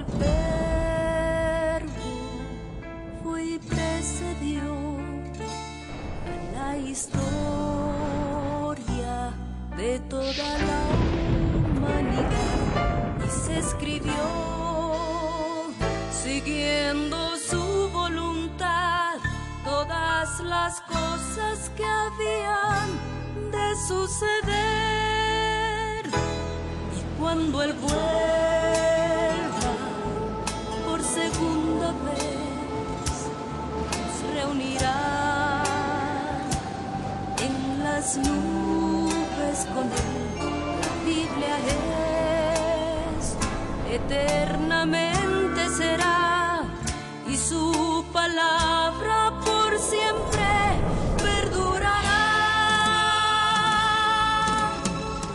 el verbo fue y precedió a la historia de toda la humanidad y se escribió siguiendo su voluntad todas las cosas que habían de suceder. Y cuando Él vuelva por segunda vez, nos reunirá en las nubes con Él. La Biblia es eternamente será, y su palabra por siempre perdurará.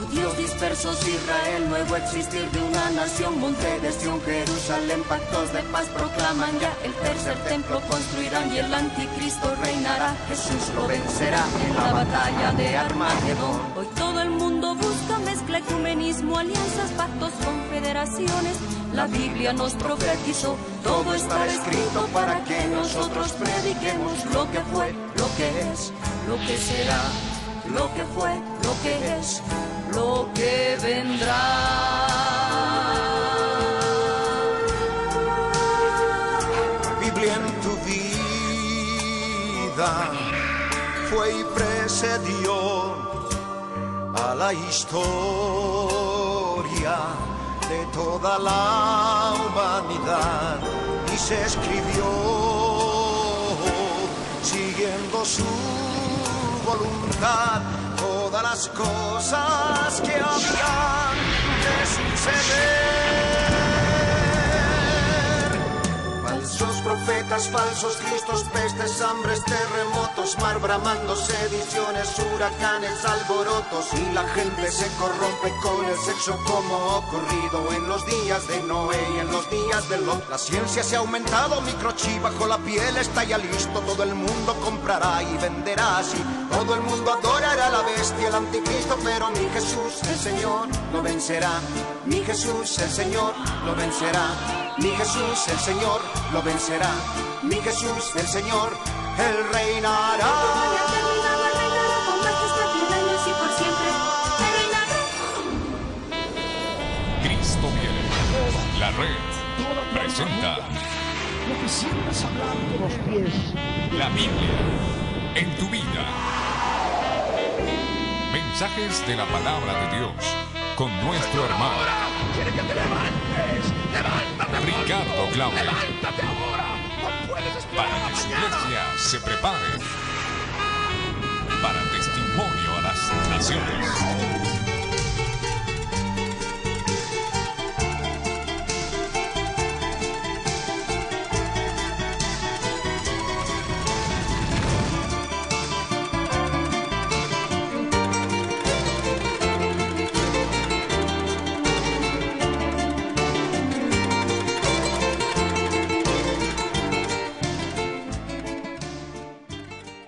Oh Dios, dispersos Israel, nuevo existir de una nación, monte de Sión, Jerusalén, pactos de paz proclaman ya, el tercer templo construirán y el anticristo reinará. Jesús lo vencerá en la batalla de Armagedón. Hoy todo el mundo busca mezcla, ecumenismo, alianzas, pactos, confederaciones. La Biblia nos profetizó, todo está escrito para que nosotros prediquemos lo que fue, lo que es, lo que será, lo que fue, lo que es, lo que vendrá. Biblia en tu vida fue y precedió a la historia de toda la humanidad y se escribió siguiendo su voluntad todas las cosas que habían de suceder. Falsos profetas, falsos cristos, pestes, hambres, terremotos, mar bramando, sediciones, huracanes, alborotos, y la gente se corrompe con el sexo como ocurrido en los días de Noé y en los días de Lot. La ciencia se ha aumentado, microchip bajo la piel está ya listo, todo el mundo comprará y venderá así, todo el mundo adorará a la bestia, el anticristo, pero mi Jesús, el Señor, lo vencerá. Mi Jesús, el Señor, lo vencerá. Mi Jesús, el Señor, lo vencerá. Mi Jesús, el Señor, Él reinará. Con majestad y años y por siempre reinará. Cristo viene. La red presenta lo que siempre hablando de los pies. la Biblia en tu vida. Mensajes de la palabra de Dios con nuestro hermano Quiere que te levantes. Levántate. Ricardo Claudio, Levántate ahora. No puedes esperar para a que su mañana. iglesia se prepare para testimonio a las naciones.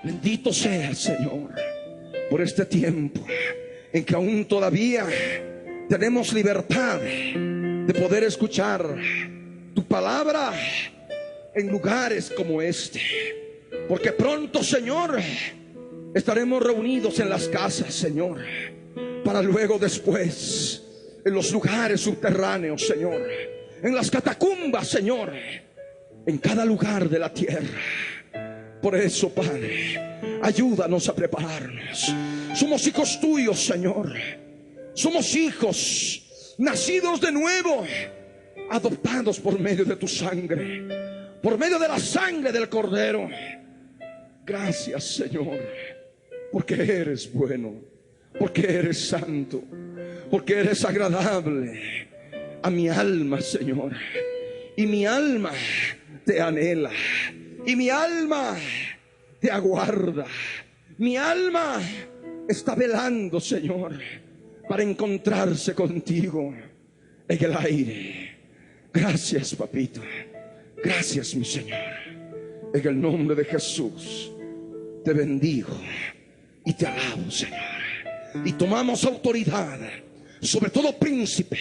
Bendito sea el Señor por este tiempo en que aún todavía tenemos libertad de poder escuchar tu palabra en lugares como este, porque pronto, Señor, estaremos reunidos en las casas, Señor, para luego después en los lugares subterráneos, Señor, en las catacumbas, Señor, en cada lugar de la tierra. Por eso, Padre, ayúdanos a prepararnos. Somos hijos tuyos, Señor. Somos hijos nacidos de nuevo, adoptados por medio de tu sangre, por medio de la sangre del Cordero. Gracias, Señor, porque eres bueno, porque eres santo, porque eres agradable a mi alma, Señor. Y mi alma te anhela, y mi alma te aguarda. Mi alma está velando, Señor, para encontrarse contigo en el aire. Gracias, papito. Gracias, mi Señor. En el nombre de Jesús te bendigo y te alabo, Señor. Y tomamos autoridad sobre todo príncipe,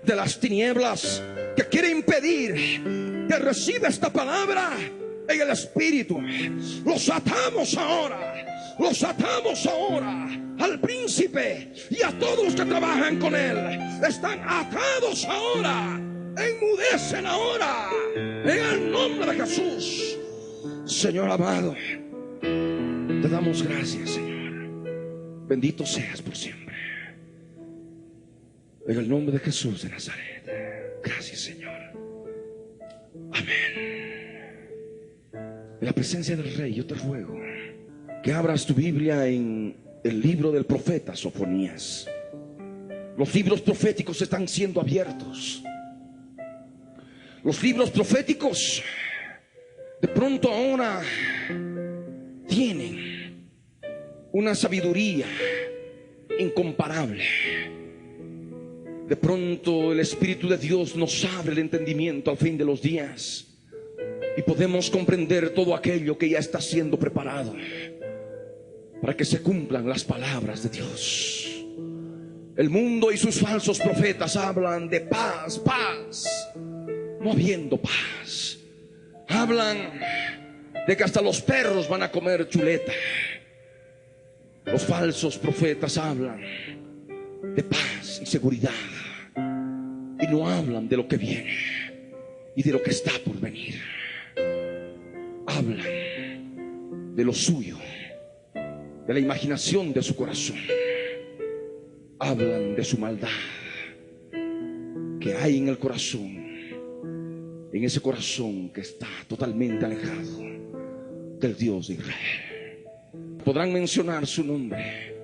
de las tinieblas que quiere impedir que reciba esta palabra en el Espíritu. Los atamos ahora, los atamos ahora al príncipe y a todos los que trabajan con él. Están atados ahora, enmudecen ahora en el nombre de Jesús. Señor amado, te damos gracias, Señor. Bendito seas por siempre, en el nombre de Jesús de Nazaret. Gracias, Señor. Amén. En la presencia del Rey, yo te ruego que abras tu Biblia en el libro del profeta Sofonías. Los libros proféticos están siendo abiertos. Los libros proféticos de pronto ahora tienen una sabiduría incomparable. De pronto el Espíritu de Dios nos abre el entendimiento al fin de los días y podemos comprender todo aquello que ya está siendo preparado para que se cumplan las palabras de Dios. El mundo y sus falsos profetas hablan de paz, paz, no habiendo paz. Hablan de que hasta los perros van a comer chuleta. Los falsos profetas hablan de paz y seguridad y no hablan de lo que viene y de lo que está por venir. Hablan de lo suyo, de la imaginación de su corazón. Hablan de su maldad que hay en el corazón, en ese corazón que está totalmente alejado del Dios de Israel. Podrán mencionar su nombre,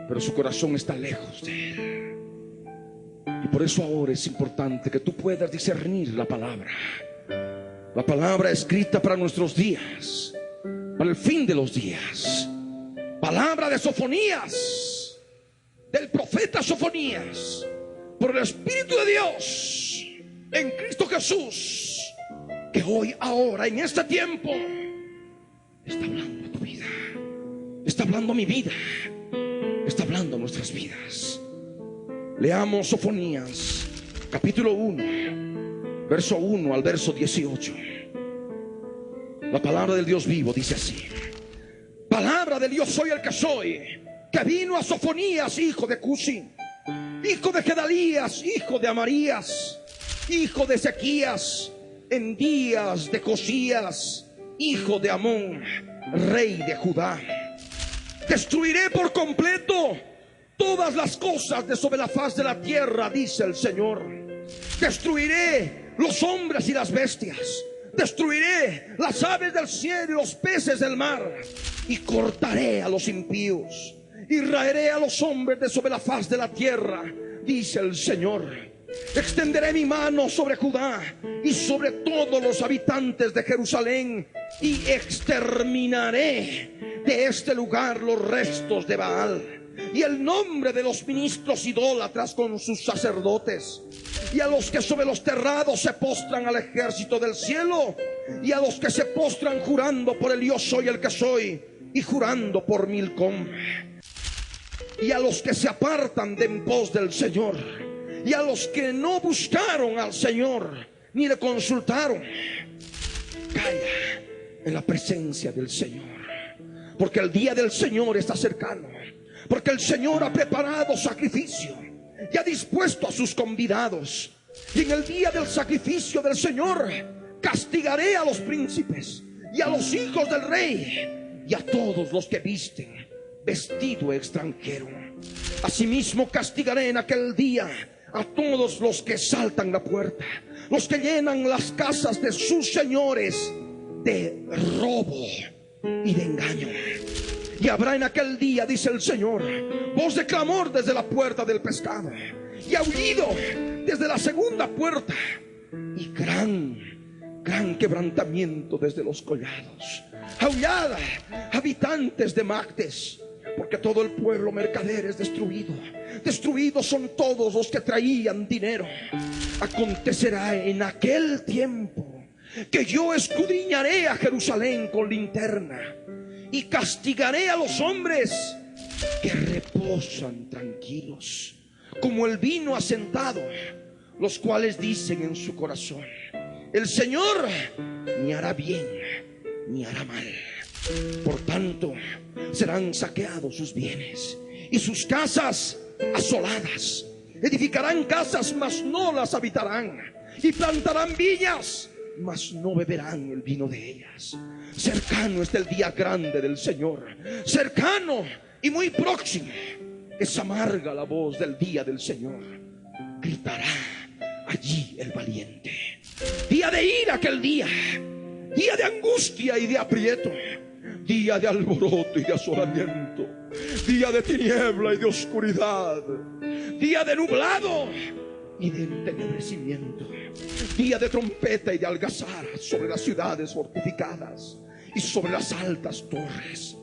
pero su corazón está lejos de él. Y por eso ahora es importante que tú puedas discernir la palabra escrita para nuestros días, para el fin de los días. Palabra de Sofonías, del profeta Sofonías, por el Espíritu de Dios en Cristo Jesús, que hoy, ahora, en este tiempo está hablando a tu vida, está hablando a mi vida, está hablando a nuestras vidas. Leamos Sofonías capítulo 1, verso 1 al verso 18. La palabra del Dios vivo dice así: palabra del Dios soy el que soy, que vino a Sofonías, hijo de Cusi, hijo de Gedalías, hijo de Amarías, hijo de Ezequías, en días de Josías, hijo de Amón, rey de Judá. Destruiré por completo todas las cosas de sobre la faz de la tierra, dice el Señor. Destruiré los hombres y las bestias, destruiré las aves del cielo y los peces del mar, y cortaré a los impíos y raeré a los hombres de sobre la faz de la tierra, dice el Señor. Extenderé mi mano sobre Judá y sobre todos los habitantes de Jerusalén, y exterminaré de este lugar los restos de Baal y el nombre de los ministros idólatras con sus sacerdotes, y a los que sobre los terrados se postran al ejército del cielo, y a los que se postran jurando por el yo soy el que soy, y jurando por Milcom, y a los que se apartan de en pos del Señor, y a los que no buscaron al Señor ni le consultaron. Calla en la presencia del Señor, porque el día del Señor está cercano, porque el Señor ha preparado sacrificio y ha dispuesto a sus convidados. Y en el día del sacrificio del Señor castigaré a los príncipes y a los hijos del rey y a todos los que visten vestido extranjero. Asimismo castigaré en aquel día a todos los que saltan la puerta, los que llenan las casas de sus señores de robo y de engaño. Y habrá en aquel día, dice el Señor, voz de clamor desde la puerta del pescado, y aullido desde la segunda puerta, y gran quebrantamiento desde los collados. Aullad, habitantes de Mactes, porque todo el pueblo mercader es destruido. Destruidos son todos los que traían dinero. Acontecerá en aquel tiempo que yo escudriñaré a Jerusalén con linterna, y castigaré a los hombres que reposan tranquilos como el vino asentado, los cuales dicen en su corazón: el Señor ni hará bien ni hará mal. Por tanto, serán saqueados sus bienes y sus casas asoladas. Edificarán casas, mas no las habitarán, y plantarán viñas, mas no beberán el vino de ellas. Cercano está el día grande del Señor, cercano y muy próximo. Es amarga la voz del día del Señor. Gritará allí el valiente. Día de ira aquel día, día de angustia y de aprieto, día de alboroto y de asolamiento, día de tiniebla y de oscuridad, día de nublado y de entenebrecimiento, día de trompeta y de algazara sobre las ciudades fortificadas y sobre las altas torres.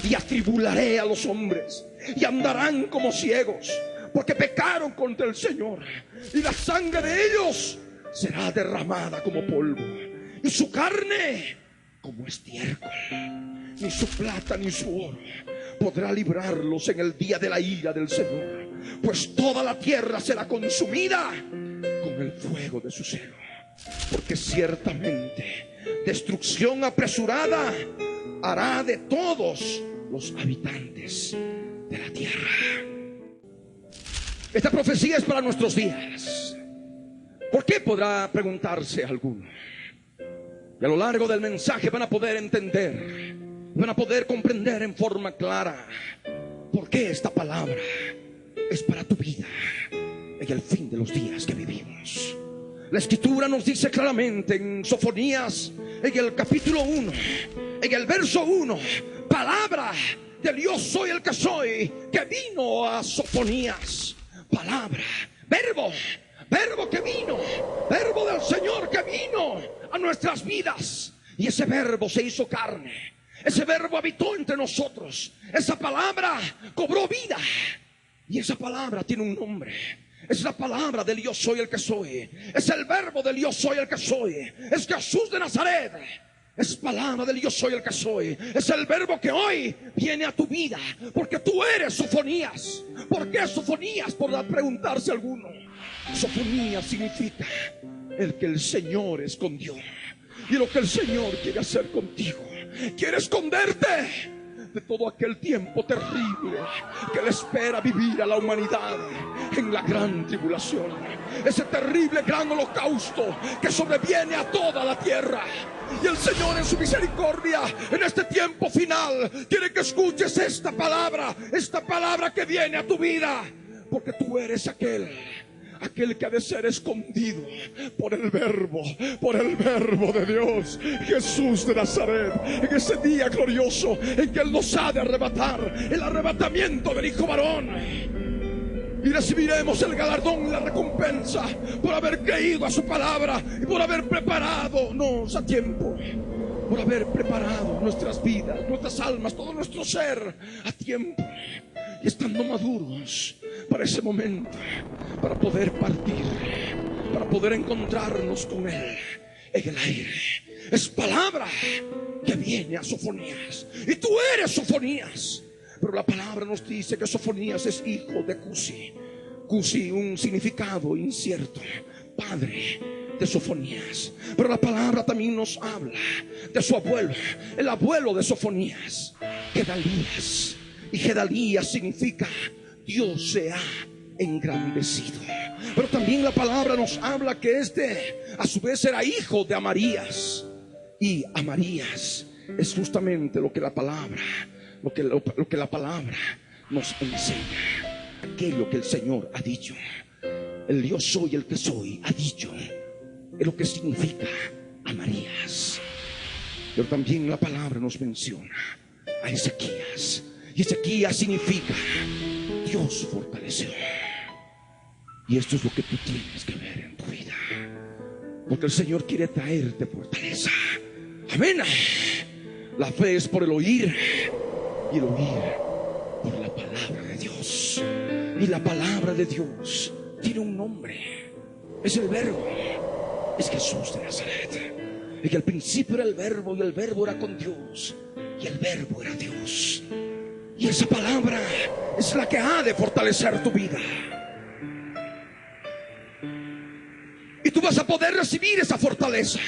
Y atribularé a los hombres, y andarán como ciegos, porque pecaron contra el Señor, y la sangre de ellos será derramada como polvo, y su carne como estiércol. Ni su plata ni su oro podrá librarlos en el día de la ira del Señor, pues toda la tierra será consumida con el fuego de su celo. Porque ciertamente destrucción apresurada hará de todos los habitantes de la tierra. Esta profecía es para nuestros días. ¿Por qué? Podrá preguntarse alguno. Y a lo largo del mensaje van a poder entender, van a poder comprender en forma clara por qué esta palabra es para tu vida en el fin de los días que vivimos. La Escritura nos dice claramente en Sofonías, en el capítulo 1, en el verso 1, palabra del yo soy el que soy, que vino a Sofonías. Palabra, verbo que vino, verbo del Señor que vino a nuestras vidas. Y ese verbo se hizo carne, ese verbo habitó entre nosotros, esa palabra cobró vida. Y esa palabra tiene un nombre. Es la palabra del yo soy el que soy. Es el verbo del yo soy el que soy. Es Jesús de Nazaret. Es palabra del yo soy el que soy. Es el verbo que hoy viene a tu vida, porque tú eres Sofonías. ¿Por qué Sofonías? Podrá preguntarse alguno. Sofonías significa el que el Señor escondió. Y lo que el Señor quiere hacer contigo, quiere esconderte de todo aquel tiempo terrible que le espera vivir a la humanidad en la gran tribulación. Ese terrible gran holocausto que sobreviene a toda la tierra. Y el Señor en su misericordia, en este tiempo final, quiere que escuches esta palabra que viene a tu vida. Porque tú eres aquel que ha de ser escondido por el verbo de Dios, Jesús de Nazaret, en ese día glorioso en que Él nos ha de arrebatar, el arrebatamiento del Hijo varón. Y recibiremos el galardón y la recompensa por haber creído a su palabra y por haber preparado a tiempo, por haber preparado nuestras vidas, nuestras almas, todo nuestro ser a tiempo, y estando maduros para ese momento, para poder partir, para poder encontrarnos con Él en el aire. Es palabra que viene a Sofonías, y tú eres Sofonías. Pero la palabra nos dice que Sofonías es hijo de Cusi. Cusi, un significado incierto, padre de Sofonías. Pero la palabra también nos habla de su abuelo, el abuelo de Sofonías, Gedalías. Y Gedalías significa Dios se ha engrandecido. Pero también la palabra nos habla que a su vez era hijo de Amarías. Y Amarías es justamente lo que la palabra nos enseña, aquello que el Señor ha dicho. El yo soy el que soy ha dicho, es lo que significa Amarías. Pero también la palabra nos menciona a Ezequías, y Ezequías significa Dios fortaleció. Y esto es lo que tú tienes que ver en tu vida, porque el Señor quiere traerte fortaleza. Amén. La fe es por el oír, y el oír por la palabra de Dios. Y la palabra de Dios tiene un nombre, es el verbo, es Jesús de Nazaret. Y que al principio era el verbo, y el verbo era con Dios, y el verbo era Dios. Y esa palabra es la que ha de fortalecer tu vida. Y tú vas a poder recibir esa fortaleza.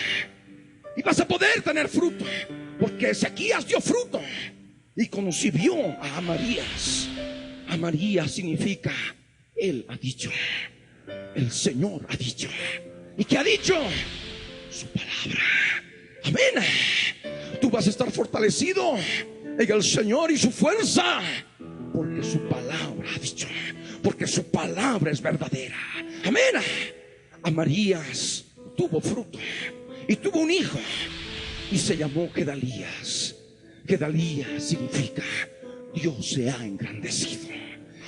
Y vas a poder tener fruto. Porque Ezequías dio fruto y concibió a Amarías. Amarías significa Él ha dicho, el Señor ha dicho. ¿Y qué ha dicho? Su palabra. Amén. Tú vas a estar fortalecido en el Señor y su fuerza, porque su palabra ha dicho, porque su palabra es verdadera. Amén. Amarías tuvo fruto y tuvo un hijo y se llamó Gedalías. Gedalías significa Dios se ha engrandecido.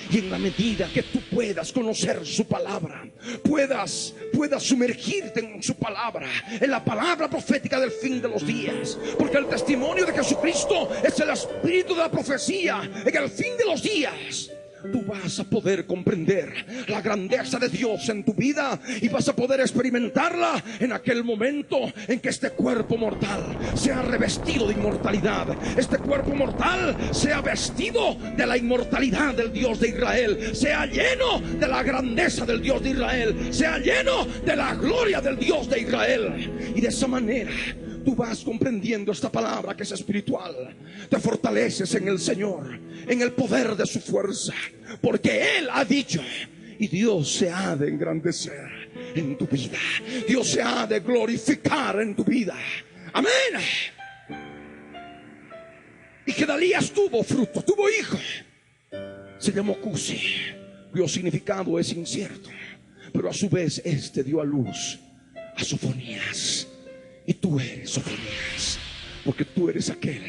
Y en la medida que tú puedas conocer su palabra, puedas sumergirte en su palabra, en la palabra profética del fin de los días, porque el testimonio de Jesucristo es el espíritu de la profecía en el fin de los días. Tú vas a poder comprender la grandeza de Dios en tu vida y vas a poder experimentarla en aquel momento en que este cuerpo mortal sea revestido de inmortalidad. Este cuerpo mortal sea vestido de la inmortalidad del Dios de Israel, sea lleno de la grandeza del Dios de Israel, sea lleno de la gloria del Dios de Israel. Y de esa manera tú vas comprendiendo esta palabra que es espiritual. Te fortaleces en el Señor, en el poder de su fuerza, porque Él ha dicho. Y Dios se ha de engrandecer en tu vida. Dios se ha de glorificar en tu vida. Amén. Y Gedalías tuvo fruto, tuvo hijo. Se llamó Cusi, cuyo significado es incierto, pero a su vez este dio a luz a Sofonías. Y tú eres Sofonías, porque tú eres aquel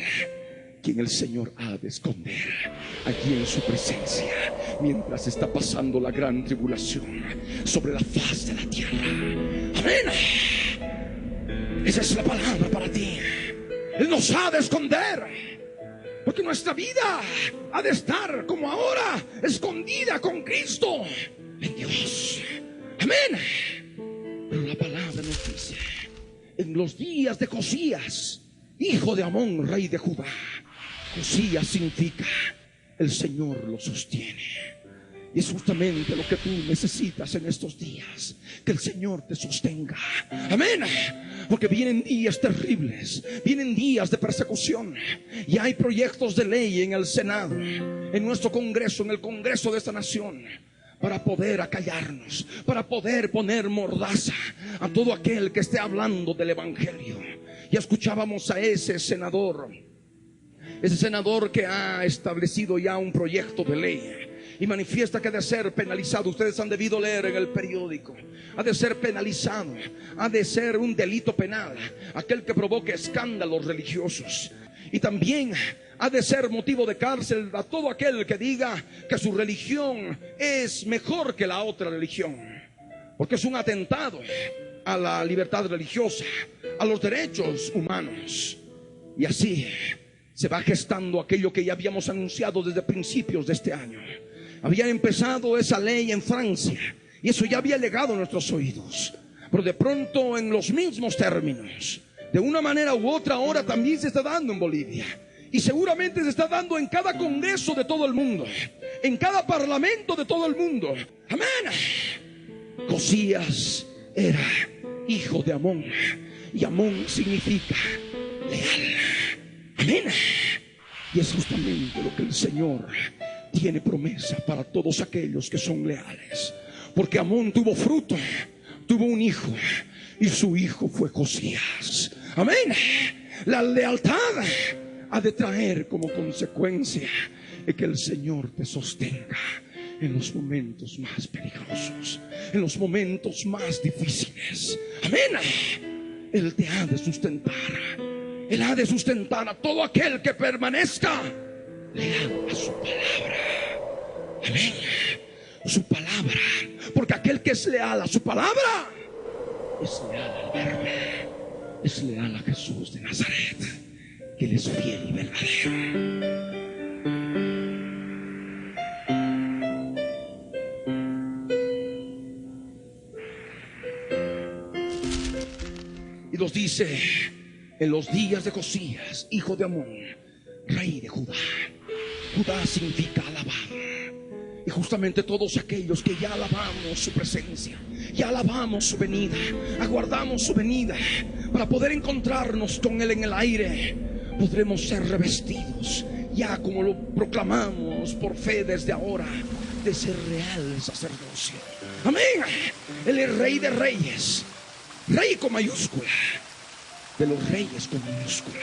quien el Señor ha de esconder allí en su presencia, mientras está pasando la gran tribulación sobre la faz de la tierra. Amén. Esa es la palabra para ti. Él nos ha de esconder, porque nuestra vida ha de estar como ahora, escondida con Cristo en Dios. Amén. Pero la palabra nos dice: en los días de Josías, hijo de Amón, rey de Judá. Josías significa el Señor lo sostiene. Y es justamente lo que tú necesitas en estos días, que el Señor te sostenga. Amén. Porque vienen días terribles, vienen días de persecución, y hay proyectos de ley en el Senado, en nuestro Congreso, en el Congreso de esta nación, para poder acallarnos, para poder poner mordaza a todo aquel que esté hablando del Evangelio. Ya escuchábamos a ese senador que ha establecido ya un proyecto de ley y manifiesta que ha de ser penalizado. Ustedes han debido leer en el periódico: ha de ser penalizado, ha de ser un delito penal aquel que provoque escándalos religiosos. Y también ha de ser motivo de cárcel a todo aquel que diga que su religión es mejor que la otra religión, porque es un atentado a la libertad religiosa, a los derechos humanos. Y así se va gestando aquello que ya habíamos anunciado desde principios de este año. Había empezado esa ley en Francia y eso ya había llegado a nuestros oídos, pero de pronto, en los mismos términos, de una manera u otra, ahora también se está dando en Bolivia. Y seguramente se está dando en cada congreso de todo el mundo, en cada parlamento de todo el mundo. Amén. Josías era hijo de Amón, y Amón significa leal. Amén. Y es justamente lo que el Señor tiene promesa para todos aquellos que son leales. Porque Amón tuvo fruto, tuvo un hijo, y su hijo fue Josías. Amén. La lealtad ha de traer como consecuencia que el Señor te sostenga en los momentos más peligrosos, en los momentos más difíciles. Amén. Él te ha de sustentar. Él ha de sustentar a todo aquel que permanezca leal a su palabra. Amén. Su palabra. Porque aquel que es leal a su palabra es leal al Verbo, es leal a Jesús de Nazaret, que Él es fiel y verdadero. Y nos dice: en los días de Josías, hijo de Amón, rey de Judá. Judá significa alabar. Y justamente todos aquellos que ya alabamos su presencia, ya alabamos su venida, aguardamos su venida para poder encontrarnos con Él en el aire, podremos ser revestidos, ya como lo proclamamos por fe desde ahora, de ese real sacerdocio. Amén. Él es Rey de Reyes, Rey con mayúscula, de los reyes con minúscula,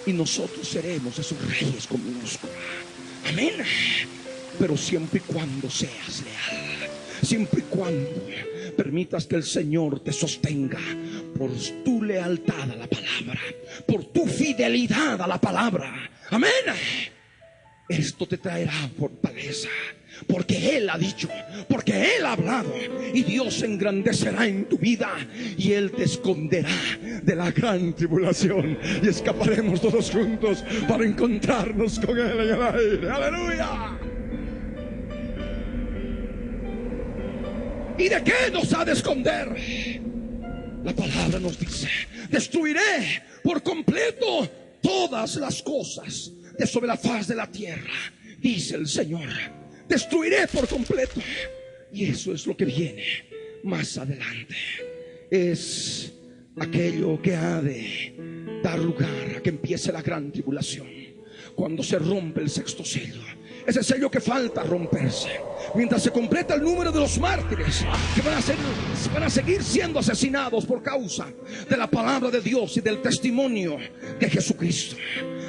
y nosotros seremos esos reyes con minúscula. Amén. Pero siempre y cuando seas leal, siempre y cuando permitas que el Señor te sostenga por tu lealtad a la palabra, por tu fidelidad a la palabra. Amén. Esto te traerá fortaleza, porque Él ha dicho, porque Él ha hablado, y Dios engrandecerá en tu vida, y Él te esconderá de la gran tribulación, y escaparemos todos juntos para encontrarnos con Él en el aire. ¡Aleluya! ¿Y de qué nos ha de esconder? La palabra nos dice: destruiré por completo todas las cosas de sobre la faz de la tierra, dice el Señor. Destruiré por completo. Y eso es lo que viene más adelante. Es aquello que ha de dar lugar a que empiece la gran tribulación, cuando se rompe el sexto sello, ese sello que falta romperse, mientras se completa el número de los mártires que van a seguir siendo asesinados por causa de la palabra de Dios y del testimonio de Jesucristo.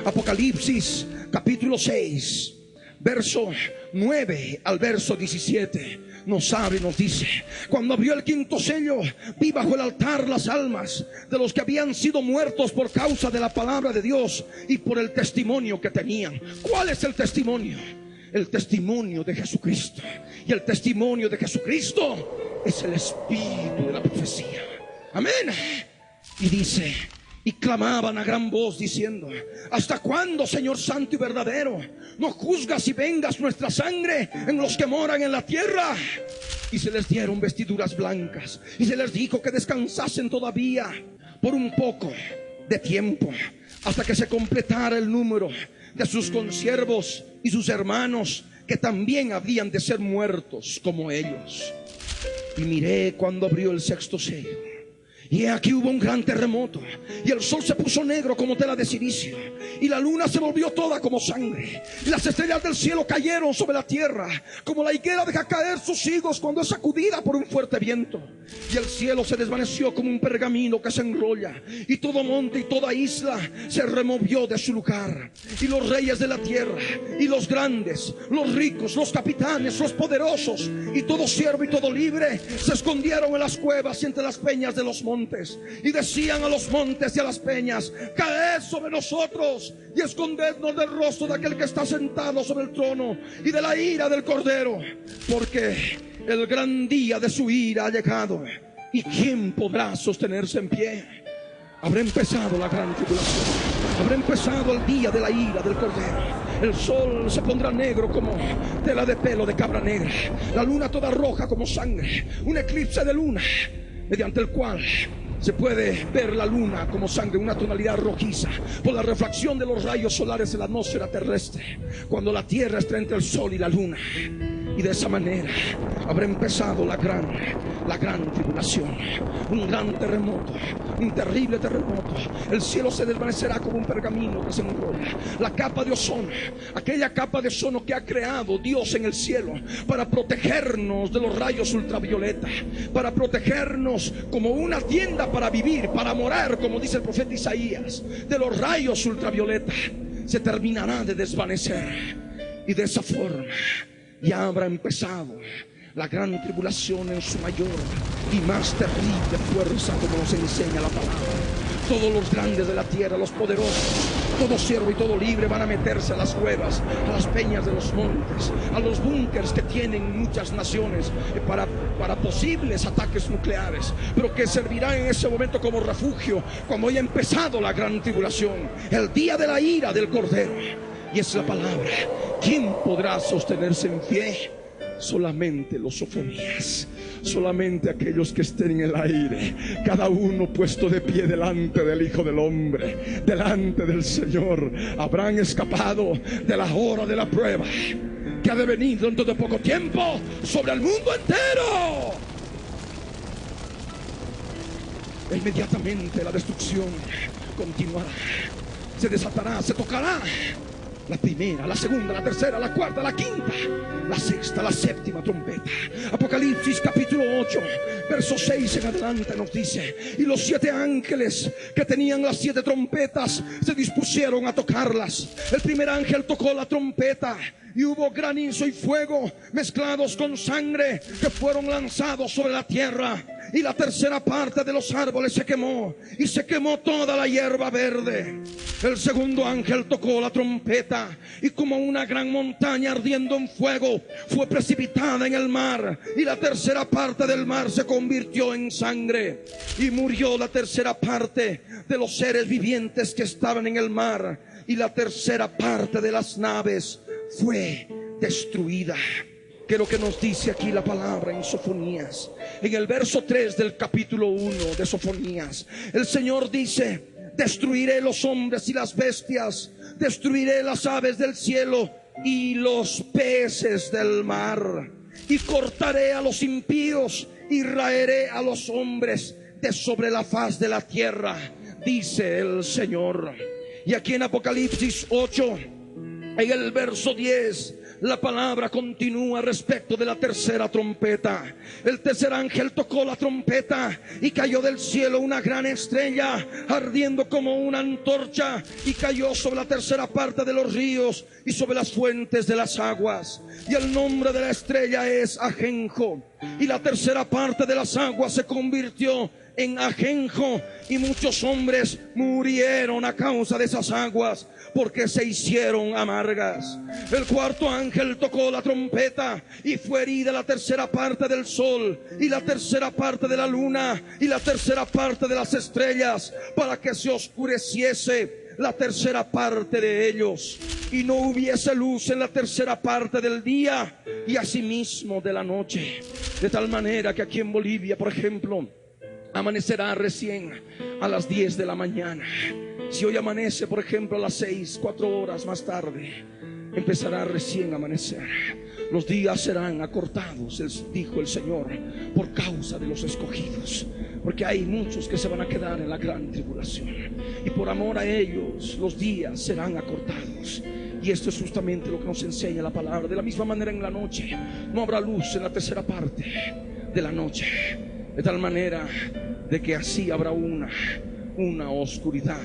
Apocalipsis capítulo 6, verso 9 al verso 17 nos abre y nos dice: cuando abrió el quinto sello, vi bajo el altar las almas de los que habían sido muertos por causa de la palabra de Dios y por el testimonio que tenían. ¿Cuál es el testimonio? El testimonio de Jesucristo. Y el testimonio de Jesucristo es el espíritu de la profecía. Amén. Y dice: y clamaban a gran voz diciendo: ¿hasta cuándo, Señor santo y verdadero, no juzgas y vengas nuestra sangre en los que moran en la tierra? Y se les dieron vestiduras blancas, y se les dijo que descansasen todavía por un poco de tiempo, hasta que se completara el número de sus consiervos y sus hermanos, que también habían de ser muertos como ellos. Y miré cuando abrió el sexto sello, y aquí hubo un gran terremoto, y el sol se puso negro como tela de cilicio, y la luna se volvió toda como sangre, y las estrellas del cielo cayeron sobre la tierra, como la higuera deja caer sus higos cuando es sacudida por un fuerte viento. Y el cielo se desvaneció como un pergamino que se enrolla, y todo monte y toda isla se removió de su lugar. Y los reyes de la tierra, y los grandes, los ricos, los capitanes, los poderosos, y todo siervo y todo libre, se escondieron en las cuevas y entre las peñas de los montes, y decían a los montes y a las peñas: caed sobre nosotros y escondednos del rostro de aquel que está sentado sobre el trono y de la ira del Cordero, porque el gran día de su ira ha llegado, y ¿quién podrá sostenerse en pie? Habrá empezado la gran tribulación, habrá empezado el día de la ira del Cordero. El sol se pondrá negro como tela de pelo de cabra negra, la luna toda roja como sangre, un eclipse de luna, mediante el cual se puede ver la luna como sangre, una tonalidad rojiza, por la refracción de los rayos solares en la atmósfera terrestre, cuando la tierra está entre el sol y la luna. Y de esa manera habrá empezado la gran tribulación, un gran terremoto, un terrible terremoto. El cielo se desvanecerá como un pergamino que se enrolla. La capa de ozono, aquella capa de ozono que ha creado Dios en el cielo para protegernos de los rayos ultravioleta, para protegernos como una tienda para vivir, para morar, como dice el profeta Isaías, de los rayos ultravioleta, se terminará de desvanecer. Y de esa forma ya habrá empezado la gran tribulación en su mayor y más terrible fuerza, como nos enseña la palabra. Todos los grandes de la tierra, los poderosos, todo siervo y todo libre van a meterse a las cuevas, a las peñas de los montes, a los búnkers que tienen muchas naciones para posibles ataques nucleares, pero que servirán en ese momento como refugio cuando haya empezado la gran tribulación, el día de la ira del Cordero. Y es la palabra: ¿quién podrá sostenerse en pie? Solamente los sofonías, solamente aquellos que estén en el aire, cada uno puesto de pie delante del Hijo del Hombre, delante del Señor, habrán escapado de la hora de la prueba. que ha de venir dentro de poco tiempo sobre el mundo entero. E inmediatamente la destrucción continuará. Se desatará, se tocará la primera, la segunda, la tercera, la cuarta, la quinta, la sexta, la séptima trompeta. Apocalipsis capítulo 8, verso 6 en adelante nos dice: y los 7 ángeles que tenían las 7 trompetas se dispusieron a tocarlas. El primer ángel tocó la trompeta y hubo granizo y fuego mezclados con sangre que fueron lanzados sobre la tierra. Y la tercera parte de los árboles se quemó, y se quemó toda la hierba verde. El segundo ángel tocó la trompeta, y como una gran montaña ardiendo en fuego fue precipitada en el mar, y la tercera parte del mar se convirtió en sangre. Y murió la tercera parte de los seres vivientes que estaban en el mar, y la tercera parte de las naves fue destruida. Que lo que nos dice aquí la palabra en Sofonías, en el verso 3 del capítulo 1 de Sofonías, el Señor dice: destruiré los hombres y las bestias, destruiré las aves del cielo y los peces del mar, y cortaré a los impíos y raeré a los hombres de sobre la faz de la tierra, dice el Señor. Y aquí en Apocalipsis 8, en el verso 10, la palabra continúa respecto de la tercera trompeta. El tercer ángel tocó la trompeta y cayó del cielo una gran estrella ardiendo como una antorcha, y cayó sobre la tercera parte de los ríos y sobre las fuentes de las aguas. Y el nombre de la estrella es Ajenjo. Y la tercera parte de las aguas se convirtió en ajenjo, y muchos hombres murieron a causa de esas aguas, porque se hicieron amargas. El cuarto ángel tocó la trompeta, y fue herida la tercera parte del sol, y la tercera parte de la luna, y la tercera parte de las estrellas, para que se oscureciese la tercera parte de ellos, y no hubiese luz en la tercera parte del día, y asimismo de la noche. De tal manera que aquí en Bolivia, por ejemplo, amanecerá recién a las 10 de la mañana. Si hoy amanece, por ejemplo, a las 6, 4 horas más tarde, empezará recién a amanecer. Los días serán acortados, dijo el Señor, por causa de los escogidos, porque hay muchos que se van a quedar en la gran tribulación, y por amor a ellos los días serán acortados. Y esto es justamente lo que nos enseña la palabra. De la misma manera, en la noche no habrá luz en la tercera parte de la noche, de tal manera de que así habrá una oscuridad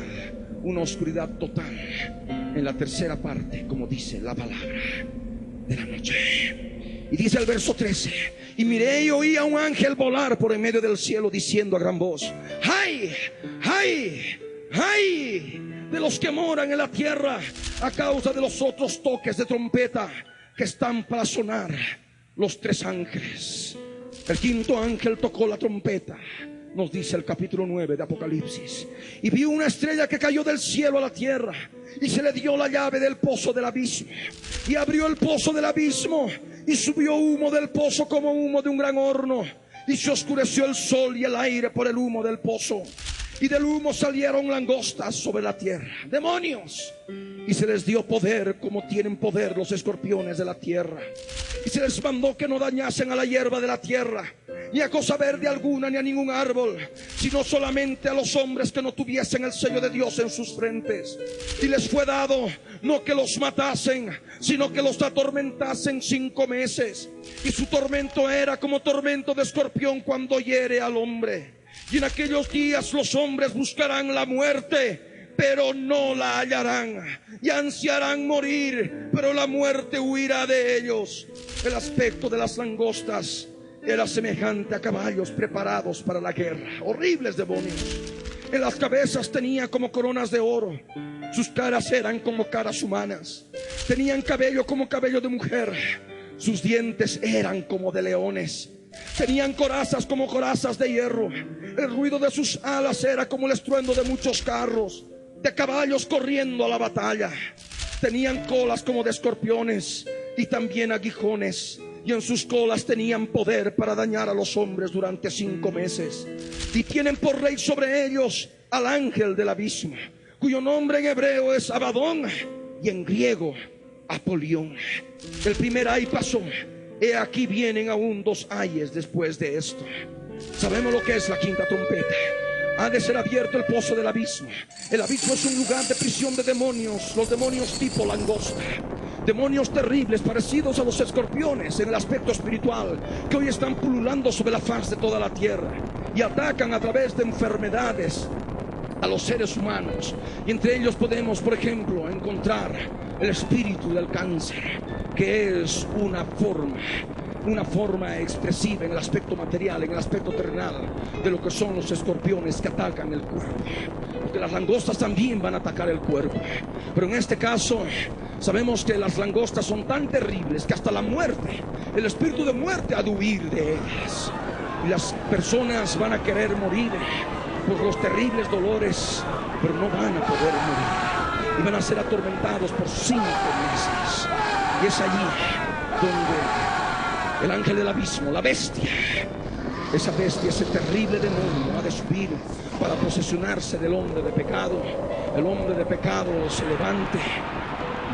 total en la tercera parte, como dice la palabra, de la noche. Y dice el verso 13: y miré y oí a un ángel volar por en medio del cielo, diciendo a gran voz: ¡ay, ay, ay! De los que moran en la tierra, a causa de los otros toques de trompeta que están para sonar los 3 ángeles. El quinto ángel tocó la trompeta, nos dice el capítulo 9 de Apocalipsis, y vio una estrella que cayó del cielo a la tierra, y se le dio la llave del pozo del abismo, y abrió el pozo del abismo, y subió humo del pozo como humo de un gran horno, y se oscureció el sol y el aire por el humo del pozo, y del humo salieron langostas sobre la tierra, demonios, y se les dio poder como tienen poder los escorpiones de la tierra. Y se les mandó que no dañasen a la hierba de la tierra, ni a cosa verde alguna, ni a ningún árbol, sino solamente a los hombres que no tuviesen el sello de Dios en sus frentes. Y les fue dado no que los matasen, sino que los atormentasen 5 meses. Y su tormento era como tormento de escorpión cuando hiere al hombre. Y en aquellos días los hombres buscarán la muerte, pero no la hallarán, y ansiarán morir, pero la muerte huirá de ellos. El aspecto de las langostas era semejante a caballos preparados para la guerra, horribles demonios. En las cabezas tenía como coronas de oro, sus caras eran como caras humanas, tenían cabello como cabello de mujer, sus dientes eran como de leones, tenían corazas como corazas de hierro, el ruido de sus alas era como el estruendo de muchos carros, de caballos corriendo a la batalla. Tenían colas como de escorpiones y también aguijones, y en sus colas tenían poder para dañar a los hombres durante 5 meses. Y tienen por rey sobre ellos al ángel del abismo, cuyo nombre en hebreo es Abadón y en griego Apolión. El primer ay pasó. He aquí vienen aún 2 ayes después de esto. Sabemos lo que es la quinta trompeta. Ha de ser abierto el pozo del abismo. El abismo es un lugar de prisión de demonios. Los demonios tipo langosta. Demonios terribles parecidos a los escorpiones en el aspecto espiritual, que hoy están pululando sobre la faz de toda la tierra y atacan a través de enfermedades a los seres humanos. Y entre ellos podemos, por ejemplo, encontrar el espíritu del cáncer, que es una forma expresiva en el aspecto material, en el aspecto terrenal de lo que son los escorpiones que atacan el cuerpo. Porque las langostas también van a atacar el cuerpo, pero en este caso sabemos que las langostas son tan terribles que hasta la muerte, el espíritu de muerte ha de huir de ellas, y las personas van a querer morir por los terribles dolores, pero no van a poder morir y van a ser atormentados por 5 meses. Y es allí donde el ángel del abismo, la bestia, esa bestia, ese terrible demonio, ha de subir para posesionarse del hombre de pecado. El hombre de pecado se levante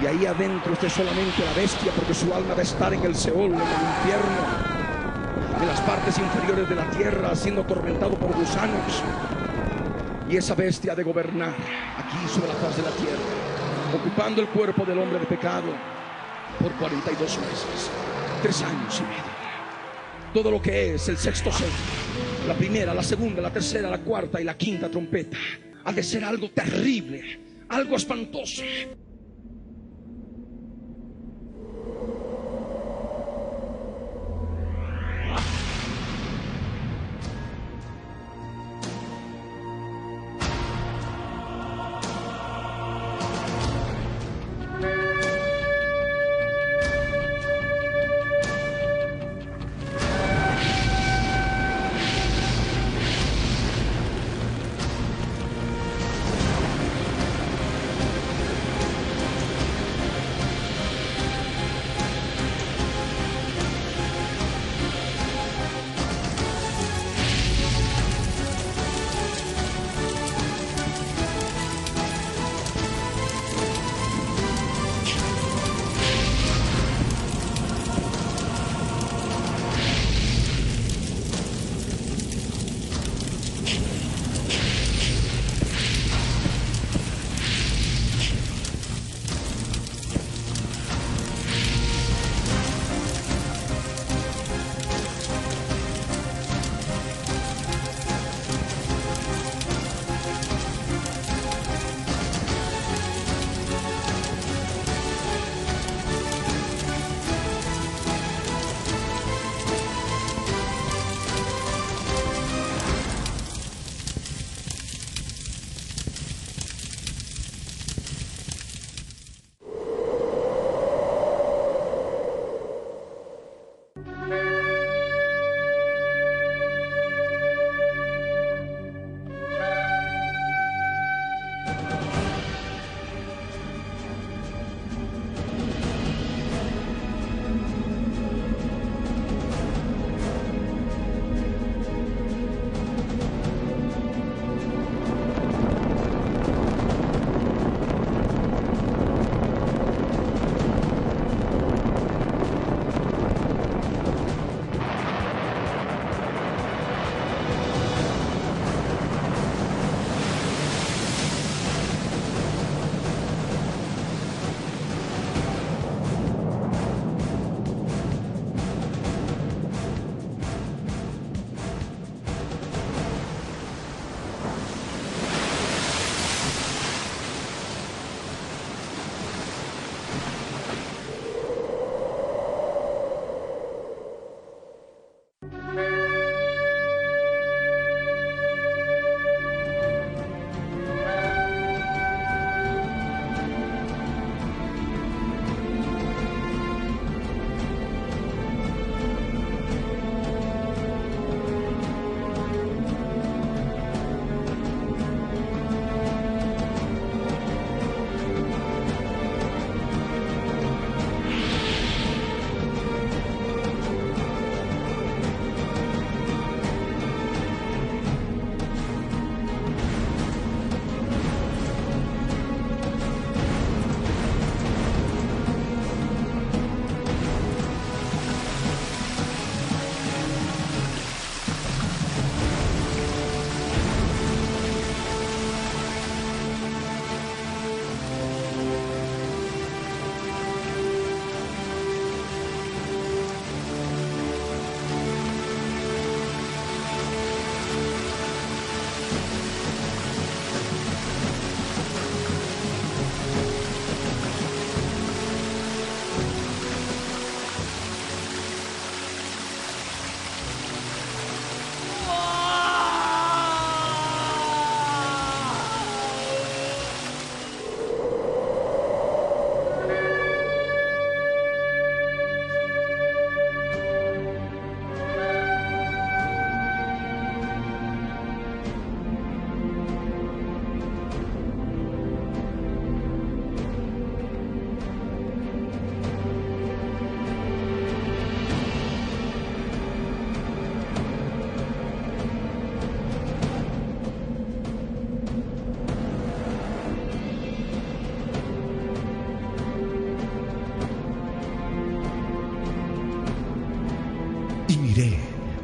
y ahí adentro esté solamente la bestia, porque su alma va a estar en el Seol, en el infierno, en las partes inferiores de la tierra, siendo atormentado por gusanos. Y esa bestia ha de gobernar aquí sobre la faz de la tierra, ocupando el cuerpo del hombre de pecado por 42 meses, 3 años y medio. Todo lo que es el sexto sello, la primera, la segunda, la tercera, la cuarta y la quinta trompeta, ha de ser algo terrible, algo espantoso.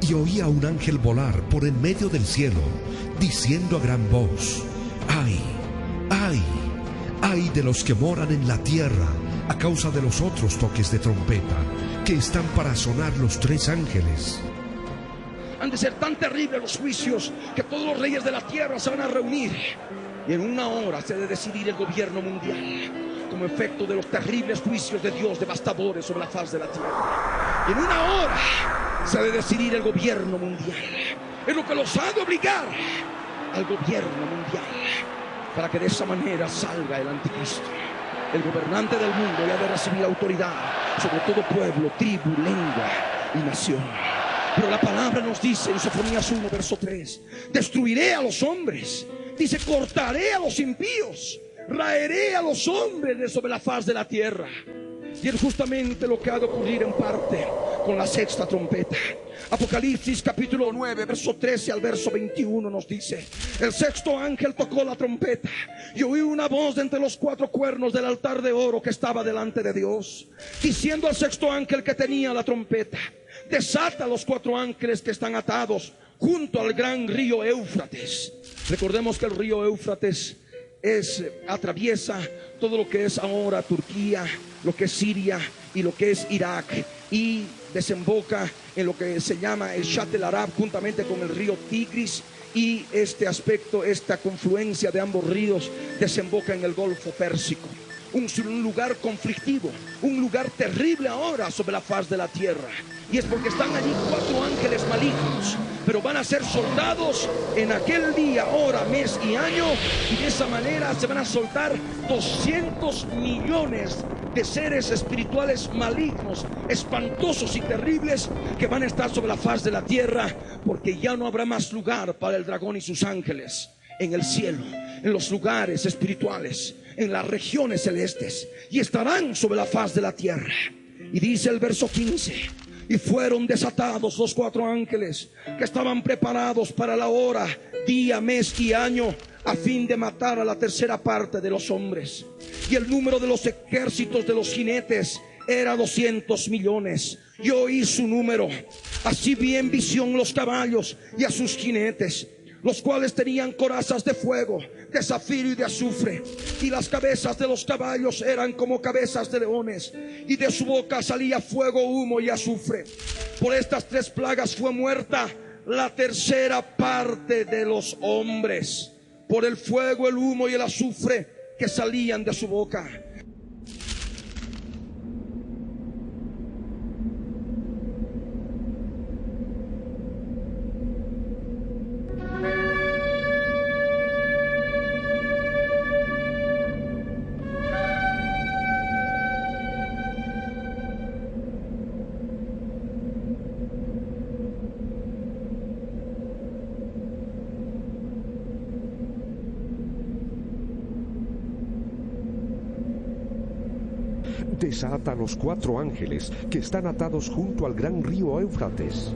Y oí a un ángel volar por en medio del cielo, diciendo a gran voz: ¡Ay, ay, ay de los que moran en la tierra, a causa de los otros toques de trompeta, que están para sonar los 3 ángeles! Han de ser tan terribles los juicios que todos los reyes de la tierra se van a reunir. Y en una hora se ha de decidir el gobierno mundial, como efecto de los terribles juicios de Dios devastadores sobre la faz de la tierra. Y en una hora se ha de decidir el gobierno mundial. Es lo que los ha de obligar al gobierno mundial, para que de esa manera salga el anticristo. El gobernante del mundo ya ha de recibir autoridad sobre todo pueblo, tribu, lengua y nación. Pero la palabra nos dice en Sofonías 1, verso 3: destruiré a los hombres. Dice: cortaré a los impíos, raeré a los hombres de sobre la faz de la tierra. Y es justamente lo que ha de ocurrir en parte con la 6ª trompeta. Apocalipsis capítulo 9, verso 13 al verso 21 nos dice: el 6º ángel tocó la trompeta, y oí una voz de entre los 4 cuernos del altar de oro que estaba delante de Dios, diciendo al 6º ángel que tenía la trompeta: desata a los 4 ángeles que están atados junto al gran río Éufrates. Recordemos que el río Éufrates atraviesa todo lo que es ahora Turquía, lo que es Siria y lo que es Irak, y desemboca en lo que se llama el Shat el Arab, juntamente con el río Tigris. Y este aspecto, esta confluencia de ambos ríos, desemboca en el Golfo Pérsico. Un lugar conflictivo, un lugar terrible ahora sobre la faz de la tierra. Y es porque están allí 4 ángeles malignos, pero van a ser soldados en aquel día, hora, mes y año. Y de esa manera se van a soltar 200 millones de seres espirituales malignos, espantosos y terribles, que van a estar sobre la faz de la tierra, porque ya no habrá más lugar para el dragón y sus ángeles en el cielo, en los lugares espirituales, en las regiones celestes, y estarán sobre la faz de la tierra. Y dice el verso 15: y fueron desatados los 4 ángeles que estaban preparados para la hora, día, mes y año, a fin de matar a la 3ª parte de los hombres. Y el número de los ejércitos de los jinetes era 200 millones. Yo oí su número. Así vi en visión los caballos y a sus jinetes, los cuales tenían corazas de fuego, de zafiro y de azufre, y las cabezas de los caballos eran como cabezas de leones, y de su boca salía fuego, humo y azufre. Por estas 3 plagas fue muerta la 3ª parte de los hombres, por el fuego, el humo y el azufre que salían de su boca. Desata a los 4 ángeles que están atados junto al gran río Éufrates.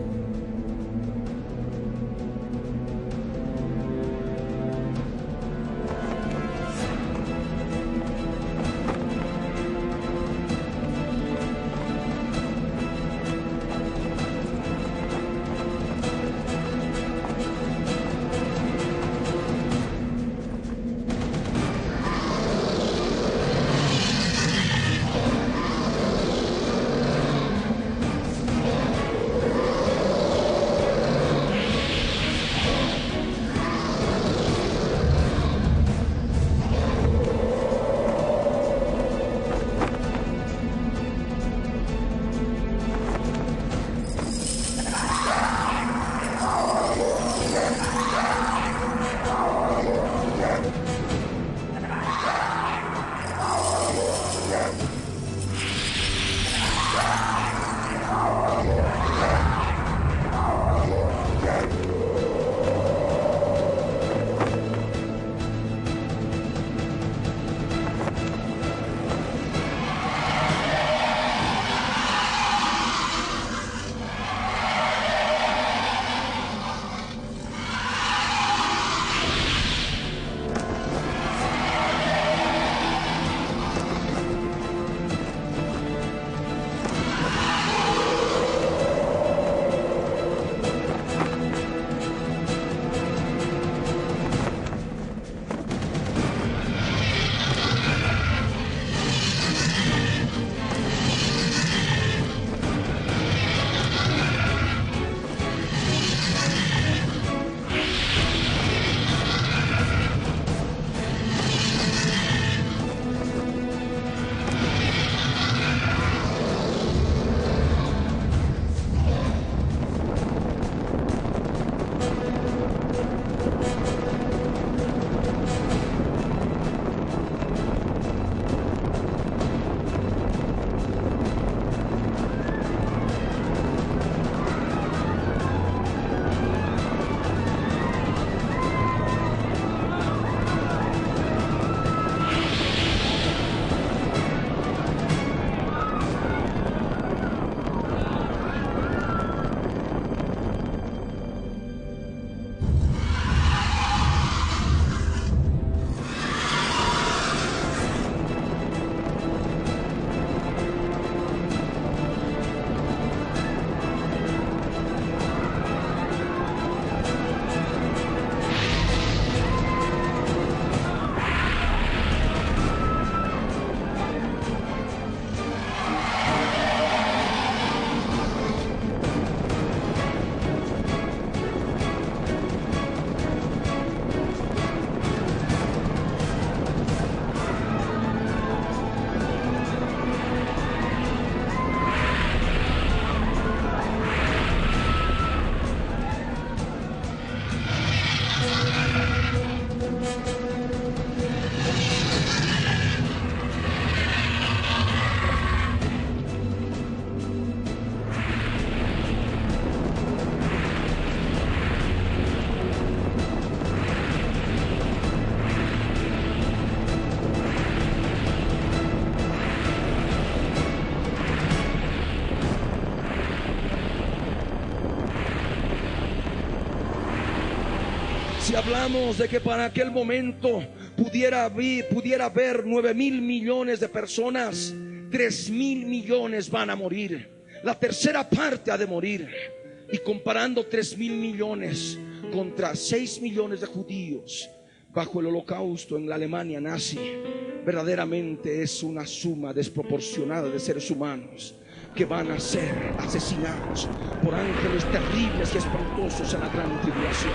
Si hablamos de que para aquel momento pudiera haber 9,000 millones de personas, 3,000 millones van a morir. La tercera parte ha de morir. Y comparando 3,000 millones contra 6 millones de judíos bajo el holocausto en la Alemania nazi, verdaderamente es una suma desproporcionada de seres humanos que van a ser asesinados por ángeles terribles y espantosos en la gran tribulación.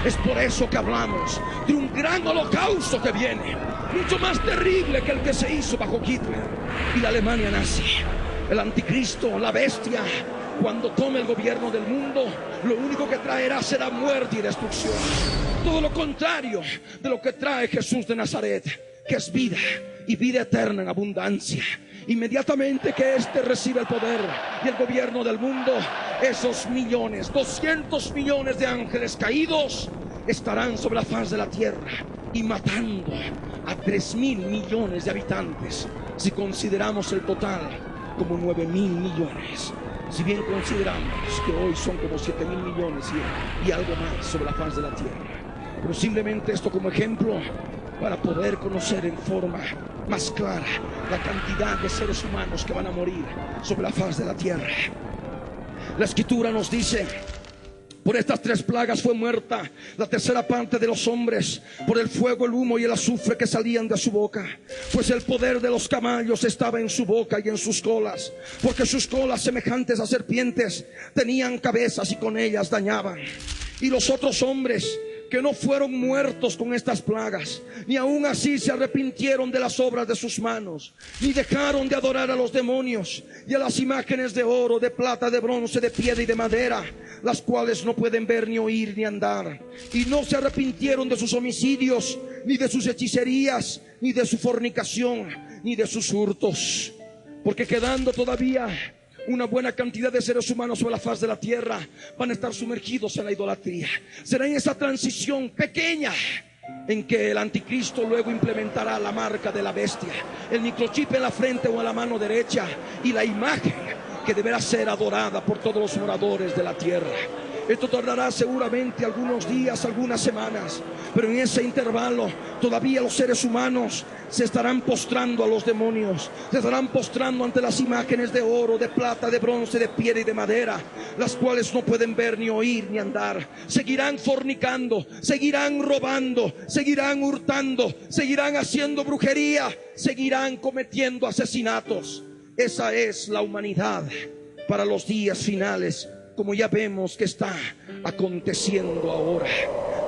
Es por eso que hablamos de un gran holocausto que viene, mucho más terrible que el que se hizo bajo Hitler y la Alemania nazi. El anticristo, la bestia, cuando tome el gobierno del mundo, lo único que traerá será muerte y destrucción. Todo lo contrario de lo que trae Jesús de Nazaret, que es vida y vida eterna en abundancia. Inmediatamente que éste recibe el poder y el gobierno del mundo, esos millones, 200 millones de ángeles caídos estarán sobre la faz de la tierra y matando a 3,000 millones de habitantes, si consideramos el total como 9,000 millones. Si bien consideramos que hoy son como 7,000 millones y algo más sobre la faz de la tierra. Pero simplemente esto como ejemplo para poder conocer en forma más clara la cantidad de seres humanos que van a morir sobre la faz de la tierra. La Escritura nos dice: por estas 3 plagas fue muerta la tercera parte de los hombres, por el fuego, el humo y el azufre que salían de su boca. Pues el poder de los caballos estaba en su boca y en sus colas, porque sus colas, semejantes a serpientes, tenían cabezas y con ellas dañaban. Y los otros hombres que no fueron muertos con estas plagas, ni aún así se arrepintieron de las obras de sus manos, ni dejaron de adorar a los demonios y a las imágenes de oro, de plata, de bronce, de piedra y de madera, las cuales no pueden ver, ni oír, ni andar. Y no se arrepintieron de sus homicidios, ni de sus hechicerías, ni de su fornicación, ni de sus hurtos. Porque quedando todavía una buena cantidad de seres humanos sobre la faz de la tierra, van a estar sumergidos en la idolatría. Será en esa transición pequeña en que el anticristo luego implementará la marca de la bestia, el microchip en la frente o en la mano derecha, y la imagen que deberá ser adorada por todos los moradores de la tierra. Esto tardará seguramente algunos días, algunas semanas, pero en ese intervalo todavía los seres humanos se estarán postrando a los demonios, se estarán postrando ante las imágenes de oro, de plata, de bronce, de piedra y de madera, las cuales no pueden ver, ni oír, ni andar. Seguirán fornicando, seguirán robando, seguirán hurtando, seguirán haciendo brujería, seguirán cometiendo asesinatos. Esa es la humanidad para los días finales, como ya vemos que está aconteciendo ahora.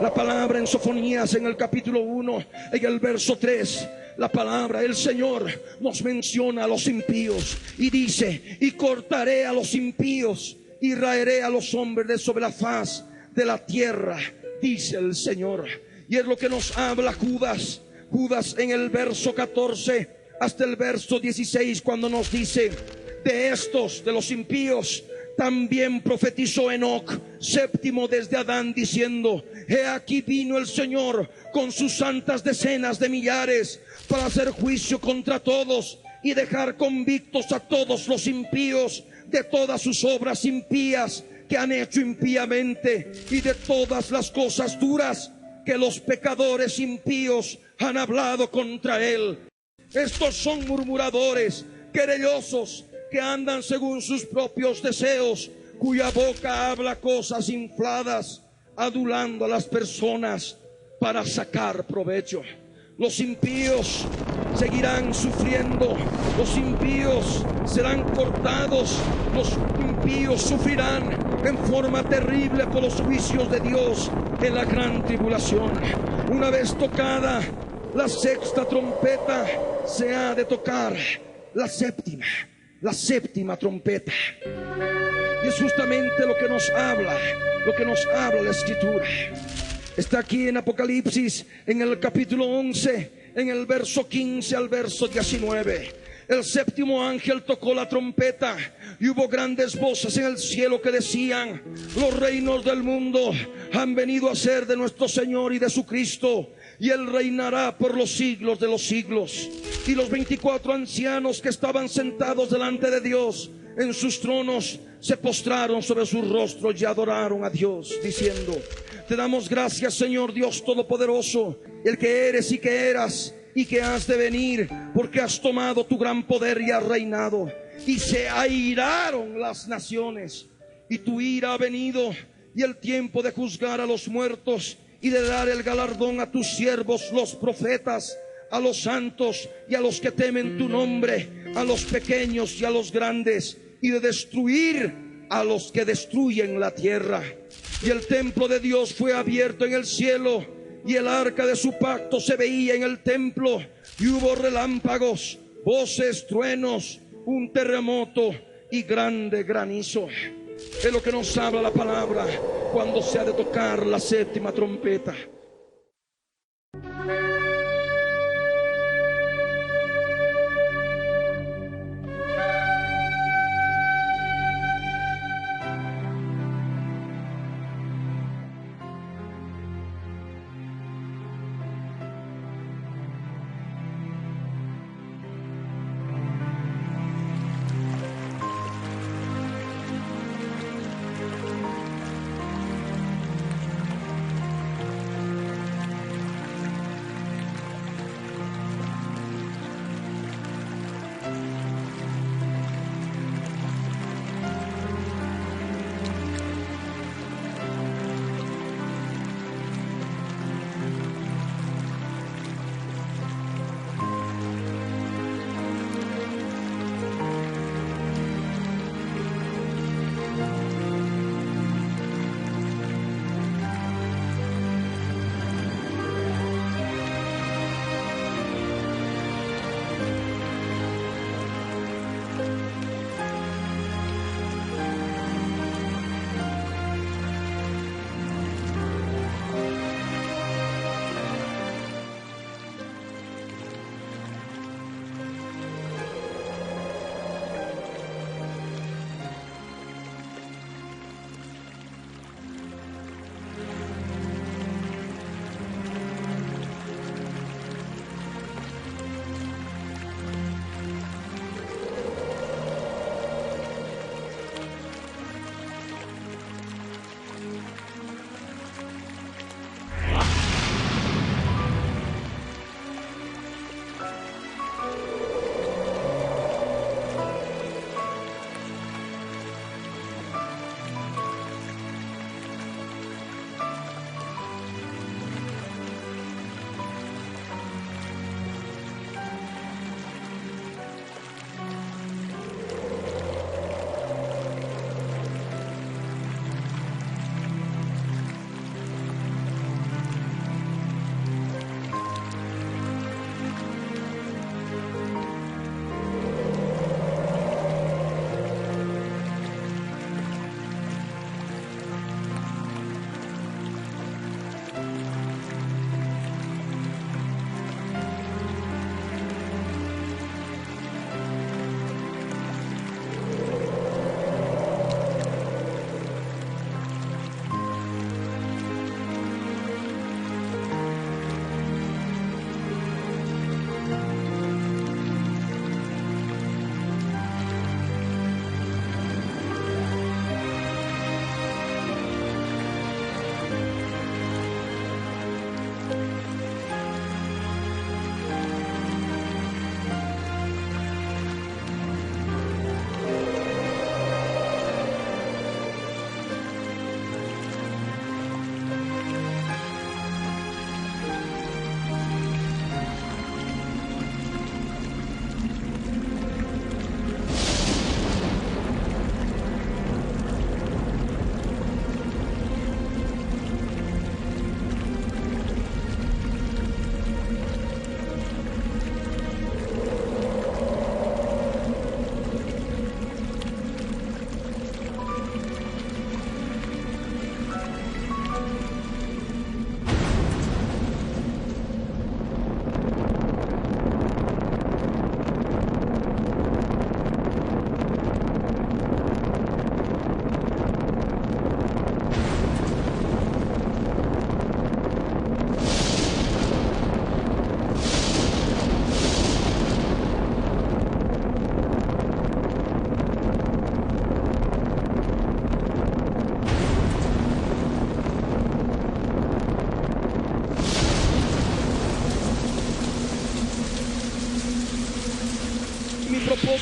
La palabra en Sofonías, en el capítulo 1, en el verso 3, la palabra, el Señor nos menciona a los impíos y dice: y cortaré a los impíos y raeré a los hombres de sobre la faz de la tierra, dice el Señor. Y es lo que nos habla Judas en el verso 14 hasta el verso 16, cuando nos dice: de estos, de los impíos, también profetizó Enoc, séptimo desde Adán, diciendo: he aquí vino el Señor con sus santas decenas de millares para hacer juicio contra todos y dejar convictos a todos los impíos de todas sus obras impías que han hecho impíamente, y de todas las cosas duras que los pecadores impíos han hablado contra él. Estos son murmuradores, querellosos, que andan según sus propios deseos, cuya boca habla cosas infladas, adulando a las personas para sacar provecho. Los impíos seguirán sufriendo, los impíos serán cortados, los impíos sufrirán en forma terrible por los juicios de Dios en la gran tribulación. Una vez tocada la sexta trompeta, se ha de tocar la séptima trompeta. Y es justamente lo que nos habla la Escritura. Está aquí en Apocalipsis, en el capítulo 11, en el verso 15 al verso 19. El séptimo ángel tocó la trompeta y hubo grandes voces en el cielo que decían: los reinos del mundo han venido a ser de nuestro Señor y de su Cristo, y Él reinará por los siglos de los siglos. Y los 24 ancianos que estaban sentados delante de Dios en sus tronos se postraron sobre sus rostros y adoraron a Dios, diciendo: Te damos gracias, Señor Dios Todopoderoso, el que eres y que eras y que has de venir, porque has tomado tu gran poder y has reinado. Y se airaron las naciones, y tu ira ha venido, y el tiempo de juzgar a los muertos y de dar el galardón a tus siervos los profetas, a los santos y a los que temen tu nombre, a los pequeños y a los grandes, y de destruir a los que destruyen la tierra. Y el templo de Dios fue abierto en el cielo, y el arca de su pacto se veía en el templo, y hubo relámpagos, voces, truenos, un terremoto y grande granizo. Es lo que nos habla la palabra cuando se ha de tocar la séptima trompeta.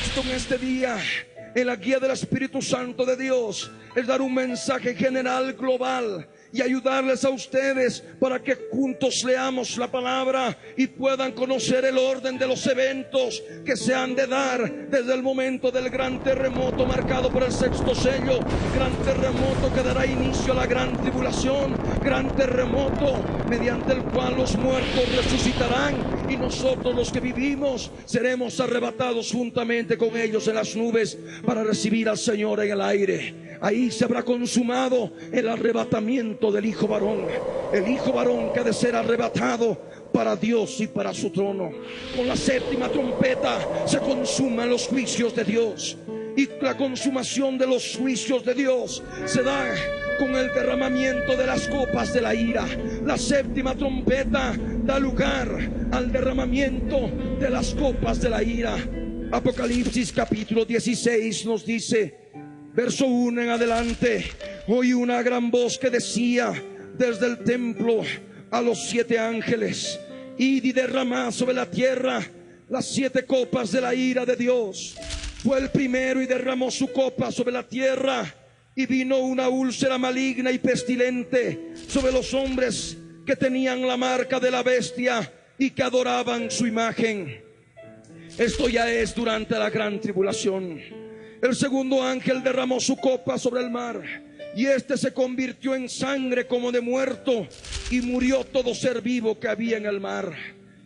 propósito en este día, en la guía del Espíritu Santo de Dios, es dar un mensaje general, global, y ayudarles a ustedes para que juntos leamos la palabra y puedan conocer el orden de los eventos que se han de dar desde el momento del gran terremoto marcado por el sexto sello, gran terremoto que dará inicio a la gran tribulación, gran terremoto mediante el cual los muertos resucitarán y nosotros los que vivimos seremos arrebatados juntamente con ellos en las nubes para recibir al Señor en el aire. Ahí se habrá consumado el arrebatamiento del Hijo varón, el Hijo varón que ha de ser arrebatado para Dios y para su trono. Con la séptima trompeta se consuman los juicios de Dios, y la consumación de los juicios de Dios se da con el derramamiento de las copas de la ira. La séptima trompeta da lugar al derramamiento de las copas de la ira. Apocalipsis capítulo 16 nos dice, verso 1 en adelante: oí una gran voz que decía desde el templo a los 7 ángeles: id y derramad sobre la tierra las 7 copas de la ira de Dios. Fue el primero y derramó su copa sobre la tierra, y vino una úlcera maligna y pestilente sobre los hombres que tenían la marca de la bestia y que adoraban su imagen. Esto ya es durante la gran tribulación. El segundo ángel derramó su copa sobre el mar, y este se convirtió en sangre como de muerto, y murió todo ser vivo que había en el mar.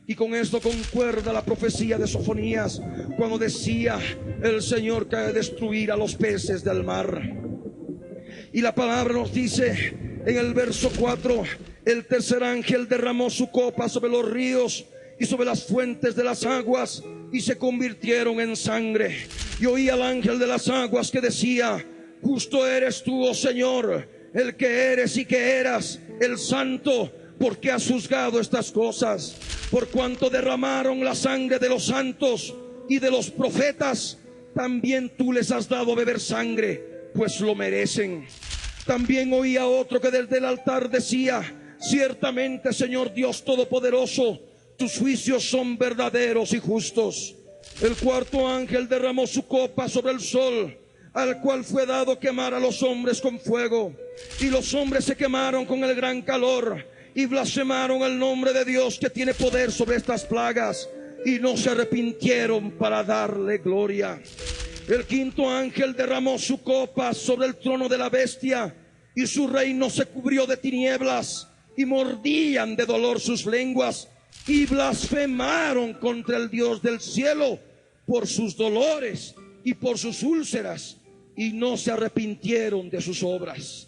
Y con esto concuerda la profecía de Sofonías, cuando decía el Señor que ha de destruir a los peces del mar. Y la palabra nos dice en el verso 4: el tercer ángel derramó su copa sobre los ríos y sobre las fuentes de las aguas, y se convirtieron en sangre. Y oí al ángel de las aguas que decía: justo eres tú, oh Señor, el que eres y que eras, el santo, porque has juzgado estas cosas. Por cuanto derramaron la sangre de los santos y de los profetas, también tú les has dado a beber sangre, pues lo merecen. También oí a otro que desde el altar decía: ciertamente, Señor Dios Todopoderoso, tus juicios son verdaderos y justos. El cuarto ángel derramó su copa sobre el sol, al cual fue dado quemar a los hombres con fuego. Y los hombres se quemaron con el gran calor, y blasfemaron el nombre de Dios que tiene poder sobre estas plagas, y no se arrepintieron para darle gloria. El quinto ángel derramó su copa sobre el trono de la bestia, y su reino se cubrió de tinieblas, y mordían de dolor sus lenguas, y blasfemaron contra el Dios del cielo por sus dolores y por sus úlceras, y no se arrepintieron de sus obras.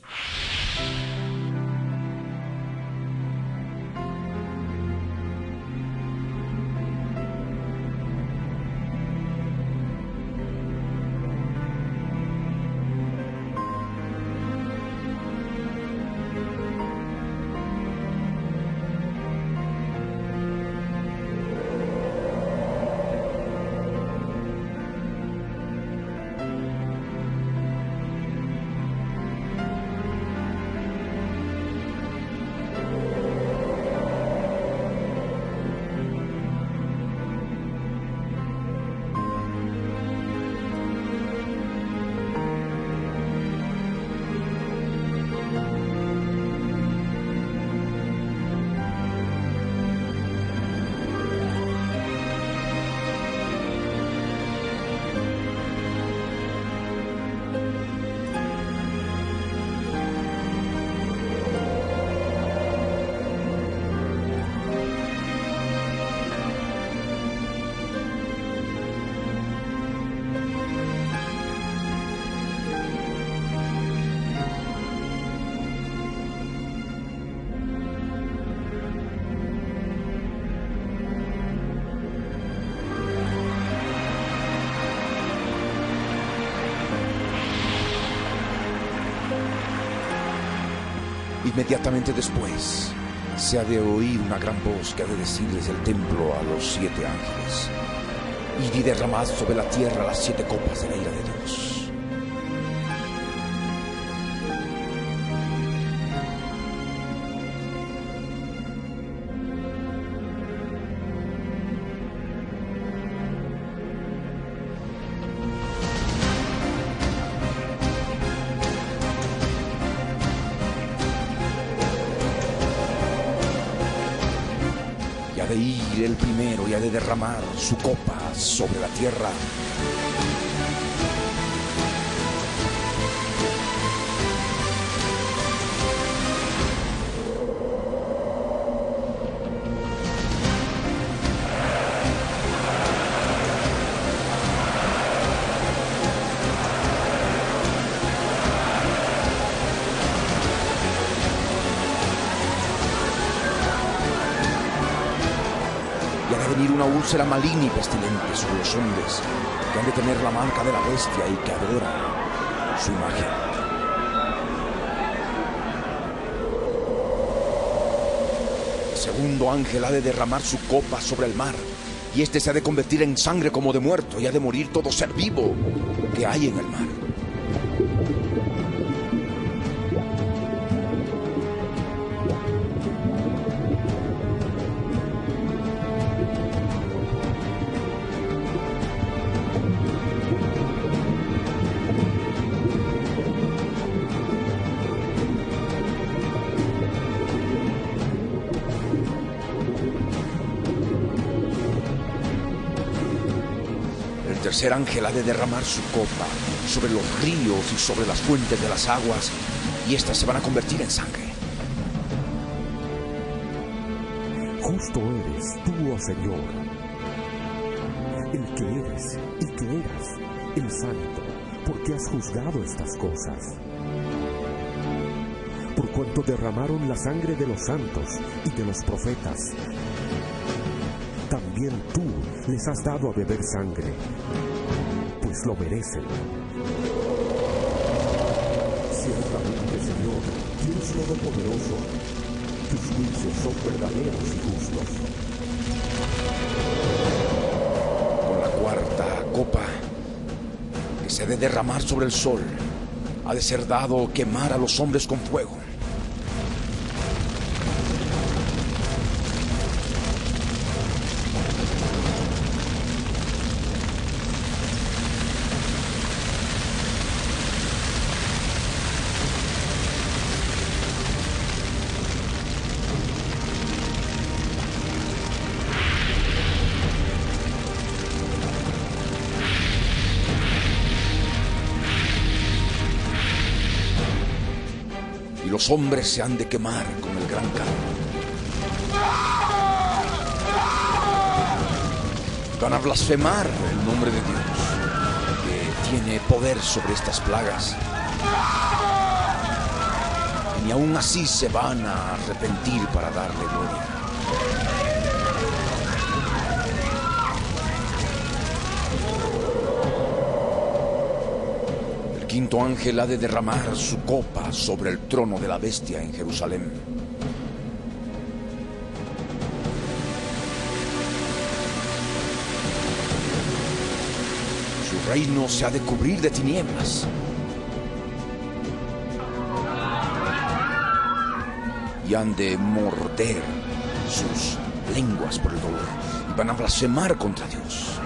Inmediatamente después se ha de oír una gran voz que ha de decir desde el templo a los 7 ángeles: id y derramad sobre la tierra las 7 copas de la ira de Dios. ir el primero y ha de derramar su copa sobre la tierra. Una úlcera maligna y pestilente sobre los hombres que han de tener la marca de la bestia y que adoran su imagen. El segundo ángel ha de derramar su copa sobre el mar, y este se ha de convertir en sangre como de muerto, y ha de morir todo ser vivo que hay en el mar. El tercer ángel ha de derramar su copa sobre los ríos y sobre las fuentes de las aguas, y éstas se van a convertir en sangre. Justo eres tú, oh Señor, el que eres y que eras, el Santo, porque has juzgado estas cosas. Por cuanto derramaron la sangre de los santos y de los profetas, también tú les has dado a beber sangre, pues lo merecen. Ciertamente, Señor, Dios Todopoderoso, tus juicios son verdaderos y justos. Con la cuarta copa que se ha de derramar sobre el sol, ha de ser dado quemar a los hombres con fuego. Y los hombres se han de quemar con el gran calor. Van a blasfemar el nombre de Dios, que tiene poder sobre estas plagas. Y aún así se van a arrepentir para darle gloria. El quinto ángel ha de derramar su copa sobre el trono de la bestia en Jerusalén. Su reino se ha de cubrir de tinieblas. Y han de morder sus lenguas por el dolor. Y van a blasfemar contra Dios.